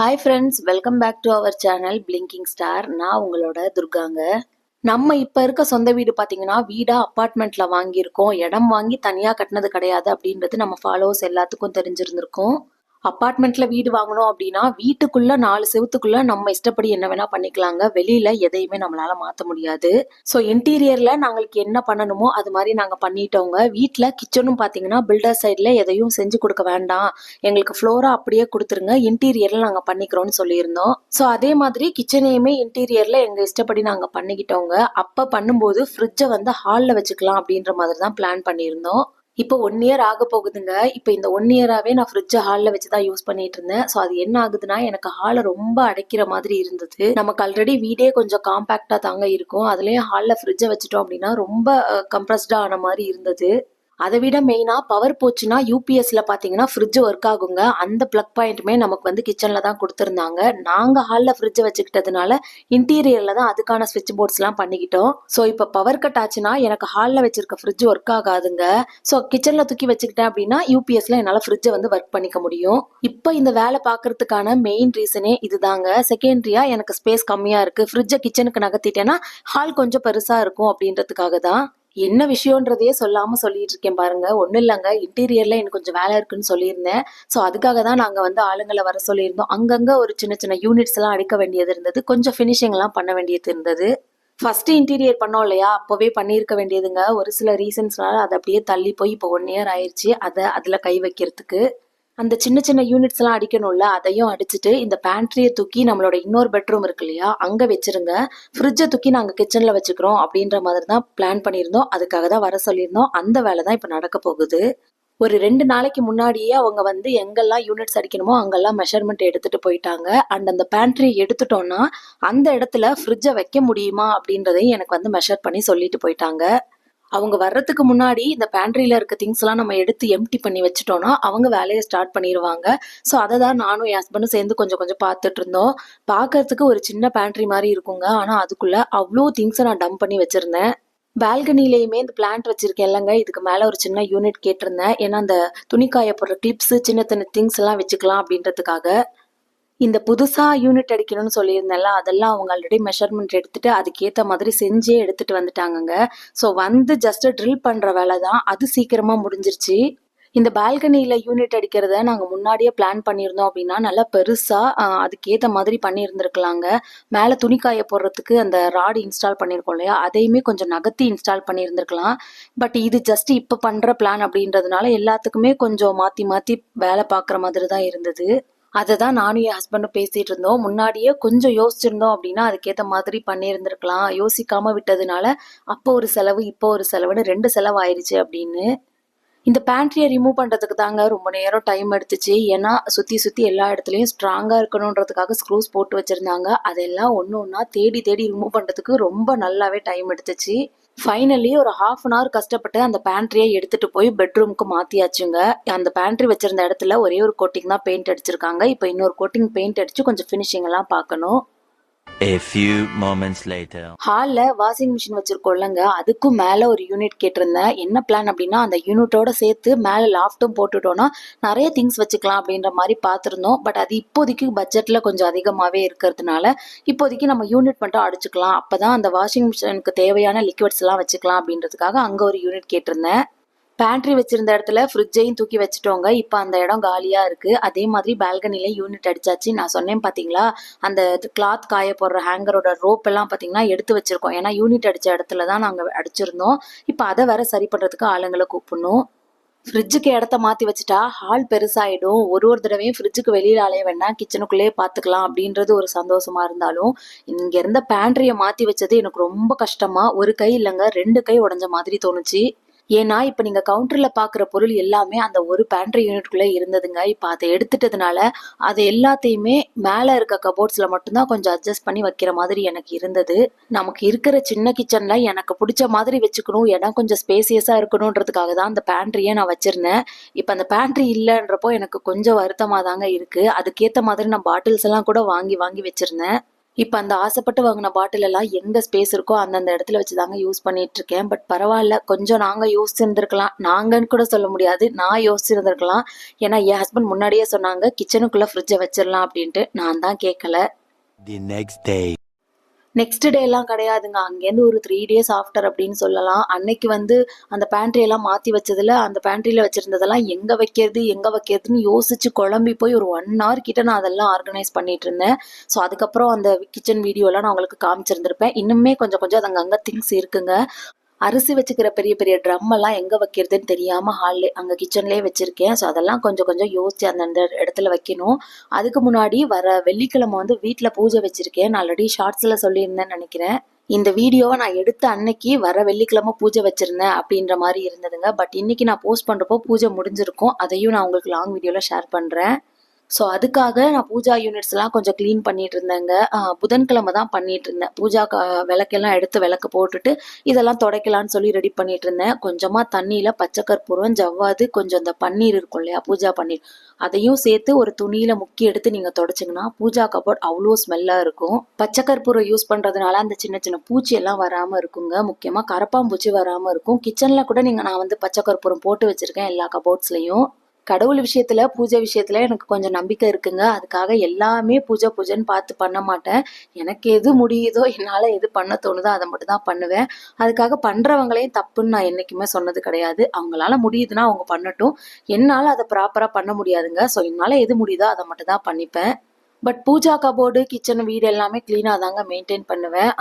Hi friends, welcome back to our channel blinking star. நான் உங்களோட துர்காங்க. நம்ம இப்ப இருக்க சொந்த வீடு பாத்தீங்கன்னா வீடா அப்பார்ட்மெண்ட்ல வாங்கியிருக்கோம். இடம் வாங்கி தனியா கட்டினது கிடையாது அப்படின்றது நம்ம ஃபாலோவர்ஸ் எல்லாத்துக்கும் தெரிஞ்சிருந்திருக்கும். அப்பார்ட்மெண்ட்ல வீடு வாங்கணும் அப்படின்னா வீட்டுக்குள்ள 4 செவுத்துக்குள்ள நம்ம இஷ்டப்படி என்ன வேணா பண்ணிக்கலாங்க. வெளியில எதையுமே நம்மளால மாத்த முடியாது. ஸோ இன்டீரியர்ல நாங்களுக்கு என்ன பண்ணணுமோ அது மாதிரி நாங்க பண்ணிட்டோங்க. வீட்டுல கிச்சனும் பாத்தீங்கன்னா பில்டர் சைட்ல எதையும் செஞ்சு கொடுக்க வேண்டாம், எங்களுக்கு ஃப்ளோரா அப்படியே கொடுத்துருங்க, இன்டீரியர்ல நாங்க பண்ணிக்கிறோம்னு சொல்லியிருந்தோம். ஸோ அதே மாதிரி கிச்சனையுமே இன்டீரியர்ல எங்க இஷ்டப்படி நாங்க பண்ணிக்கிட்டோங்க. அப்ப பண்ணும்போது ஃப்ரிட்ஜை வந்து ஹால்ல வச்சுக்கலாம் அப்படின்ற மாதிரி தான் பிளான் பண்ணியிருந்தோம். இப்போ 1 இயர் ஆக போகுதுங்க. இப்போ இந்த 1 இயராவே நான் ஃப்ரிட்ஜ் ஹால்ல வச்சு தான் யூஸ் பண்ணிட்டு இருந்தேன். ஸோ அது என்ன ஆகுதுன்னா எனக்கு ஹாலை ரொம்ப அடைக்கிற மாதிரி இருந்தது. நமக்கு ஆல்ரெடி வீடே கொஞ்சம் காம்பாக்டா தாங்க இருக்கும். அதுலயும் ஹால்ல ஃப்ரிட்ஜை வச்சுட்டோம் அப்படின்னா ரொம்ப கம்ப்ரஸ்டா ஆன மாதிரி இருந்தது. அதை விட மெயினா பவர் போச்சுன்னா யூபிஎஸ்ல பாத்தீங்கன்னா ஃப்ரிட்ஜ் ஒர்க் ஆகுங்க. அந்த பிளக் பாயிண்ட்டுமே நமக்கு வந்து கிச்சன்ல தான் கொடுத்துருந்தாங்க. நாங்க ஹால்ல ஃப்ரிட்ஜ் வச்சுக்கிட்டதுனால இன்டீரியர்ல தான் அதுக்கான ஸ்விட்ச் போர்ட்ஸ் எல்லாம் பண்ணிக்கிட்டோம். ஸோ இப்போ பவர் கட் ஆச்சுன்னா எனக்கு ஹால்ல வச்சிருக்க ஃப்ரிட்ஜ் ஒர்க் ஆகாதுங்க. ஸோ கிச்சன்ல தூக்கி வச்சுக்கிட்டேன் அப்படின்னா யூபிஎஸ்ல என்னால ஃப்ரிட்ஜை வந்து ஒர்க் பண்ணிக்க முடியும். இப்போ இந்த வேலை பாக்குறதுக்கான மெயின் ரீசனே இதுதாங்க. செகண்டரியா எனக்கு ஸ்பேஸ் கம்மியா இருக்கு, ஃப்ரிட்ஜை கிச்சனுக்கு நகர்த்திட்டேன்னா ஹால் கொஞ்சம் பெருசா இருக்கும் அப்படின்றதுக்காக தான். என்ன விஷயம்ன்றதையே சொல்லாம சொல்லிட்டு இருக்கேன் பாருங்க. ஒன்றும் இல்லைங்க, இன்டீரியர்ல எனக்கு கொஞ்சம் வேலை இருக்குன்னு சொல்லியிருந்தேன். ஸோ அதுக்காக தான் நாங்கள் வந்து ஆளுங்களை வர சொல்லியிருந்தோம். அங்கங்கே ஒரு சின்ன சின்ன யூனிட்ஸ் எல்லாம் அடிக்க வேண்டியது இருந்தது, கொஞ்சம் ஃபினிஷிங் எல்லாம் பண்ண வேண்டியது இருந்தது. ஃபர்ஸ்ட் இன்டீரியர் பண்ணோம் இல்லையா, அப்போவே பண்ணியிருக்க வேண்டியதுங்க. ஒரு சில ரீசன்ஸ்னால அதை அப்படியே தள்ளி போய் இப்போ 1 இயர் ஆயிடுச்சு அதில் கை வைக்கிறதுக்கு. அந்த சின்ன சின்ன யூனிட்ஸ் எல்லாம் அடிக்கணும்ல, அதையும் அடிச்சுட்டு இந்த பேண்ட்ரியை தூக்கி நம்மளோட இன்னொரு பெட்ரூம் இருக்கு இல்லையா அங்க வச்சிருங்க, ஃப்ரிட்ஜை தூக்கி நாங்க கிச்சன்ல வச்சுக்கிறோம் அப்படின்ற மாதிரி தான் பிளான் பண்ணியிருந்தோம். அதுக்காக தான் வர சொல்லியிருந்தோம். அந்த வேலை தான் இப்ப நடக்க போகுது. ஒரு 2 நாளைக்கு முன்னாடியே அவங்க வந்து எங்கெல்லாம் யூனிட்ஸ் அடிக்கணுமோ அங்கெல்லாம் மெஷர்மெண்ட் எடுத்துட்டு போயிட்டாங்க. அண்ட் அந்த பேண்ட்ரி எடுத்துட்டோம்னா அந்த இடத்துல ஃப்ரிட்ஜை வைக்க முடியுமா அப்படின்றதையும் எனக்கு வந்து மெஷர் பண்ணி சொல்லிட்டு போயிட்டாங்க. அவங்க வர்றதுக்கு முன்னாடி இந்த பேண்ட்ரியில இருக்க திங்ஸ் எல்லாம் நம்ம எடுத்து எம்டி பண்ணி வச்சுட்டோம்னா அவங்க வேலையை ஸ்டார்ட் பண்ணிடுவாங்க. ஸோ அதை தான் நானும் என் ஹஸ்பண்டும் சேர்ந்து கொஞ்சம் கொஞ்சம் பார்த்துட்டு இருந்தோம். பார்க்கறதுக்கு ஒரு சின்ன பேண்ட்ரி மாதிரி இருக்குங்க. ஆனால் அதுக்குள்ள அவ்வளோ திங்ஸை நான் டம்ப் பண்ணி வச்சிருந்தேன். பால்கனிலேயுமே இந்த பிளான்ட் வச்சிருக்கேன் இல்லைங்க, இதுக்கு மேலே ஒரு சின்ன யூனிட் கேட்டிருந்தேன். ஏன்னா அந்த துணிக்காய போடுற கிளிப்ஸ் சின்ன சின்ன திங்ஸ் எல்லாம் வச்சுக்கலாம் அப்படின்றதுக்காக. இந்த புதுசா யூனிட் அடிக்கணும்னு சொல்லியிருந்தேன்ல, அதெல்லாம் அவங்க ஆல்ரெடி மெஷர்மெண்ட் எடுத்துட்டு அதுக்கேற்ற மாதிரி செஞ்சே எடுத்துட்டு வந்துட்டாங்கங்க. ஸோ வந்து ஜஸ்ட் ட்ரில் பண்ற வேலை தான், அது சீக்கிரமா முடிஞ்சிருச்சு. இந்த பால்கனியில யூனிட் அடிக்கிறத நாங்க முன்னாடியே பிளான் பண்ணியிருந்தோம் அப்படின்னா நல்லா பெருசா அதுக்கேற்ற மாதிரி பண்ணியிருந்திருக்கலாங்க. மேலே துணிக்காய போடுறதுக்கு அந்த ராடு இன்ஸ்டால் பண்ணியிருக்கோம் இல்லையா, அதையுமே கொஞ்சம் நகர்த்தி இன்ஸ்டால் பண்ணியிருந்திருக்கலாம். பட் இது ஜஸ்ட் இப்போ பண்ற பிளான் அப்படின்றதுனால எல்லாத்துக்குமே கொஞ்சம் மாத்தி மாத்தி வேலை பார்க்குற மாதிரி தான் இருந்தது. அதை தான் நானும் என் ஹஸ்பண்டும் பேசிட்டு இருந்தோம். முன்னாடியே கொஞ்சம் யோசிச்சிருந்தோம் அப்படின்னா அதுக்கேற்ற மாதிரி பண்ணியிருந்திருக்கலாம். யோசிக்காம விட்டதுனால அப்போ ஒரு செலவு இப்போ ஒரு செலவுன்னு 2 செலவு ஆயிடுச்சு அப்படின்னு. இந்த பேண்ட்ரியை ரிமூவ் பண்றதுக்கு தாங்க ரொம்ப நேரம் டைம் எடுத்துச்சு. ஏன்னா சுத்தி சுத்தி எல்லா இடத்துலயும் ஸ்ட்ராங்கா இருக்கணும்ன்றதுக்காக ஸ்க்ரூஸ் போட்டு வச்சிருந்தாங்க. அதெல்லாம் ஒன்று ஒன்றா தேடி தேடி ரிமூவ் பண்றதுக்கு ரொம்ப நல்லாவே டைம் எடுத்துச்சு. ஃபைனலி ஒரு 1/2 hour கஷ்டப்பட்டு அந்த பேண்ட்ரியை எடுத்துட்டு போய் பெட்ரூமுக்கு மாத்தியாச்சுங்க. அந்த பேண்ட்ரி வச்சிருந்த இடத்துல ஒரே ஒரு கோட்டிங் தான் பெயிண்ட் அடிச்சிருக்காங்க. இப்போ இன்னொரு கோட்டிங் பெயிண்ட் அடிச்சு கொஞ்சம் ஃபினிஷிங் எல்லாம் பார்க்கணும். A few moments later. ஹால்ல வாஷிங் மிஷின் வச்சிருக்கோம் இல்லைங்க, அதுக்கும் மேல ஒரு யூனிட் கேட்டிருந்தேன். என்ன பிளான் அப்படின்னா அந்த யூனிட்டோட சேர்த்து மேல லாஃப்ட்டும் போட்டுட்டோம்னா நிறைய திங்ஸ் வச்சுக்கலாம் அப்படின்ற மாதிரி பார்த்துருந்தோம். பட் அது இப்போதைக்கு பட்ஜெட்ல கொஞ்சம் அதிகமாவே இருக்கிறதுனால இப்போதைக்கு நம்ம யூனிட் மட்டும் அடிச்சுக்கலாம், அப்பதான் அந்த வாஷிங் மிஷினுக்கு தேவையான லிக்விட்ஸ் எல்லாம் வச்சுக்கலாம் அப்படின்றதுக்காக அங்க ஒரு யூனிட் கேட்டிருந்தேன். பேண்ட்ரி வச்சிருந்த இடத்துல ஃப்ரிட்ஜையும் தூக்கி வச்சுட்டோங்க. இப்போ அந்த இடம் காலியா இருக்கு. அதே மாதிரி பால்கனில யூனிட் அடிச்சாச்சு. நான் சொன்னேன் பாத்தீங்களா, அந்த கிளாத் காய போடுற ஹேங்கரோட ரோப் எல்லாம் பாத்தீங்கன்னா எடுத்து வச்சிருக்கோம். ஏன்னா யூனிட் அடிச்ச இடத்துல தான் நாங்க அடிச்சிருந்தோம். இப்போ அதை வேற சரி பண்றதுக்கு ஆளுங்களை கூப்பிடணும். ஃப்ரிட்ஜுக்கு இடத்த மாத்தி வச்சுட்டா ஹால் பெருசாயிடும். ஒரு தடவையும் ஃப்ரிட்ஜுக்கு வெளியில அலைய வேண்டாம், கிச்சனுக்குள்ளேயே பாத்துக்கலாம் அப்படின்றது ஒரு சந்தோஷமா இருந்தாலும் இங்க இருந்த பேண்ட்ரியை மாத்தி வச்சது எனக்கு ரொம்ப கஷ்டமா, ஒரு கை இல்லைங்க 2 கை உடஞ்ச மாதிரி தோணுச்சு. ஏன்னா இப்ப நீங்க கவுண்டர்ல பாக்குற பொருள் எல்லாமே அந்த ஒரு பேண்ட்ரி யூனிட்குள்ள இருந்ததுங்க. இப்ப அதை எடுத்துட்டதுனால அது எல்லாத்தையுமே மேல இருக்க கபோர்ட்ஸ்ல மட்டும்தான் கொஞ்சம் அட்ஜஸ்ட் பண்ணி வைக்கிற மாதிரி எனக்கு இருந்தது. நமக்கு இருக்கிற சின்ன கிச்சன்ல எனக்கு பிடிச்ச மாதிரி வச்சுக்கணும், இடம் கொஞ்சம் ஸ்பேசியஸா இருக்கணும்ன்றதுக்காக தான் அந்த பேண்ட்ரியை நான் வச்சிருந்தேன். இப்ப அந்த பேண்ட்ரி இல்லைன்றப்போ எனக்கு கொஞ்சம் வருத்தமா தாங்க இருக்கு. அதுக்கேத்த மாதிரி நான் பாட்டில்ஸ் எல்லாம் கூட வாங்கி வாங்கி வச்சிருந்தேன். இப்ப அந்த ஆசைப்பட்டு வாங்கின பாட்டில் எல்லாம் எங்க ஸ்பேஸ் இருக்கோ அந்தந்த இடத்துல வச்சுதாங்க யூஸ் பண்ணிட்டு இருக்கேன். பட் பரவாயில்ல, கொஞ்சம் நாங்க யோசிச்சிருந்திருக்கலாம். நாங்கன்னு கூட சொல்ல முடியாது, நான் யோசிச்சிருந்திருக்கலாம். ஏன்னா என் ஹஸ்பண்ட் முன்னாடியே சொன்னாங்க கிச்சனுக்குள்ள ஃப்ரிட்ஜை வச்சிடலாம் அப்படின்ட்டு. நான் தான் கேட்கல. The next day. Next day எல்லாம் கிடையாதுங்க. அங்கேருந்து ஒரு 3 டேஸ் ஆஃப்டர் அப்படின்னு சொல்லலாம். அன்னைக்கு வந்து அந்த பேண்ட்ரி எல்லாம் மாத்தி வச்சதுல அந்த பேண்ட்ரியில வச்சிருந்ததெல்லாம் எங்க வைக்கிறதுன்னு யோசிச்சு குழம்பி போய் ஒரு 1 hour கிட்ட நான் அதெல்லாம் ஆர்கனைஸ் பண்ணிட்டு இருந்தேன். ஸோ அதுக்கப்புறம் அந்த கிச்சன் வீடியோலாம் நான் உங்களுக்கு காமிச்சிருந்திருப்பேன். இன்னுமே கொஞ்சம் கொஞ்சம் அது அங்கங்க திங்ஸ் இருக்குங்க. அரிசி வச்சுக்கிற பெரிய பெரிய ட்ரம் எல்லாம் எங்க வைக்கிறதுன்னு தெரியாம அங்க கிச்சன்லயே வச்சிருக்கேன். ஸோ அதெல்லாம் கொஞ்சம் கொஞ்சம் யோசிச்சு அந்தந்த இடத்துல வைக்கணும். அதுக்கு முன்னாடி வர வெள்ளிக்கிழமை வந்து வீட்டுல பூஜை வச்சிருக்கேன். நான் ஆல்ரெடி ஷார்ட்ஸ்ல சொல்லியிருந்தேன்னு நினைக்கிறேன். இந்த வீடியோவை நான் எடுத்த அன்னைக்கு வர வெள்ளிக்கிழமை பூஜை வச்சிருந்தேன் அப்படின்ற மாதிரி இருந்ததுங்க. பட் இன்னைக்கு நான் போஸ்ட் பண்றப்போ பூஜை முடிஞ்சிருக்கும். அதையும் நான் உங்களுக்கு லாங் வீடியோல ஷேர் பண்றேன். ஸோ அதுக்காக நான் பூஜா யூனிட்ஸ்லாம் கொஞ்சம் க்ளீன் பண்ணிட்டு இருந்தேங்க. புதன்கிழமை தான் பண்ணிட்டு இருந்தேன். பூஜா விளக்கெல்லாம் எடுத்து விளக்கு போட்டுட்டு இதெல்லாம் துடைக்கலான்னு சொல்லி ரெடி பண்ணிட்டு இருந்தேன். கொஞ்சமாக தண்ணியில் பச்சை கற்பூரம், ஜவ்வாது, கொஞ்சம் இந்த பன்னீர் இருக்கும் இல்லையா, பூஜா பன்னீர், அதையும் சேர்த்து ஒரு துணியில் முக்கி எடுத்து நீங்கள் தொடச்சிங்கன்னா பூஜா கபோர்ட் அவ்வளோ ஸ்மெல்லாக இருக்கும். பச்சை கற்பூரம் யூஸ் பண்ணுறதுனால அந்த சின்ன சின்ன பூச்சி எல்லாம் வராமல் இருக்குங்க. முக்கியமாக கரப்பாம்பூச்சி வராமல் இருக்கும். கிச்சனில் கூட நான் வந்து பச்சை கற்பூரம் போட்டு வச்சுருக்கேன் எல்லா கபோர்ட்ஸ்லையும். கடவுள் விஷயத்துல, பூஜை விஷயத்துல எனக்கு கொஞ்சம் நம்பிக்கை இருக்குங்க. அதுக்காக எல்லாமே பூஜைன்னு பார்த்து பண்ண மாட்டேன். எனக்கு எது முடியுதோ, என்னால எது பண்ண தோணுதோ அதை மட்டும் தான் பண்ணுவேன். அதுக்காக பண்றவங்களையும் தப்புன்னு நான் என்னைக்குமே சொன்னது கிடையாது. அவங்களால முடியுதுன்னா அவங்க பண்ணட்டும். என்னால அதை ப்ராப்பரா பண்ண முடியாதுங்க. ஸோ என்னால எது முடியுதோ அதை மட்டும் தான் பண்ணிப்பேன். பட் பூஜா கபோர்டு, கிச்சன், வீடு எல்லாமே கிளீனாக தாங்க மெயின்டைன் பண்ணுவேன்.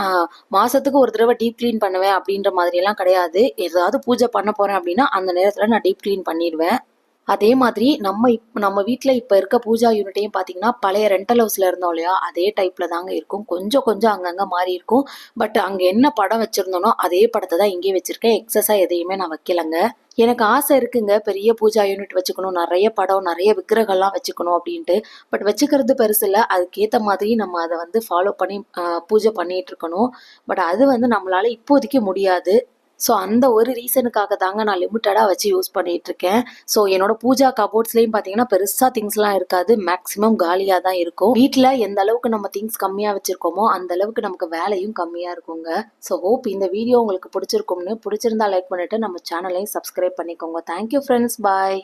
மாசத்துக்கு ஒரு தடவை டீப் கிளீன் பண்ணுவேன் அப்படின்ற மாதிரி எல்லாம் கிடையாது. ஏதாவது பூஜை பண்ண போறேன் அப்படின்னா அந்த நேரத்துல நான் டீப் கிளீன் பண்ணிடுவேன். அதே மாதிரி நம்ம வீட்டில் இப்போ இருக்க பூஜா யூனிட்டையும் பார்த்தீங்கன்னா பழைய ரெண்டல் ஹவுஸில் இருந்தோம் இல்லையா, அதே டைப்பில் தாங்க இருக்கும். கொஞ்சம் கொஞ்சம் அங்கங்கே மாறி இருக்கும். பட் அங்கே என்ன படம் வச்சுருந்தோனோ அதே படத்தை தான் இங்கேயே வச்சுருக்கேன். எக்ஸஸாக எதையுமே நான் வைக்கலங்க. எனக்கு ஆசை இருக்குங்க பெரிய பூஜா யூனிட் வச்சுக்கணும், நிறைய படம், நிறைய விக்கிரகம்லாம் வச்சுக்கணும் அப்படின்ட்டு. பட் வச்சுக்கிறது பெருசு இல்லை, அதுக்கேற்ற மாதிரி நம்ம அதை வந்து ஃபாலோ பண்ணி பூஜை பண்ணிட்டு இருக்கணும். பட் அது வந்து நம்மளால இப்போதைக்கு முடியாது. ஸோ அந்த ஒரு ரீசனுக்காக தாங்க நான் லிமிட்டடாக வச்சு யூஸ் பண்ணிட்டு இருக்கேன். ஸோ என்னோட பூஜா கபோர்ட்ஸ்லையும் பார்த்தீங்கன்னா பெருசாக திங்ஸ்லாம் இருக்காது. மேக்ஸிமம் காலியாக தான் இருக்கும். வீட்டில் எந்த அளவுக்கு நம்ம திங்ஸ் கம்மியாக வச்சுருக்கோமோ அந்த அளவுக்கு நமக்கு வேலையும் கம்மியாக இருக்குங்க. ஸோ ஹோப் இந்த வீடியோ உங்களுக்கு பிடிச்சிருந்தா லைக் பண்ணிவிட்டு நம்ம சேனலையும் சப்ஸ்கிரைப் பண்ணிக்கோங்க. தேங்க்யூ ஃப்ரெண்ட்ஸ், பாய்.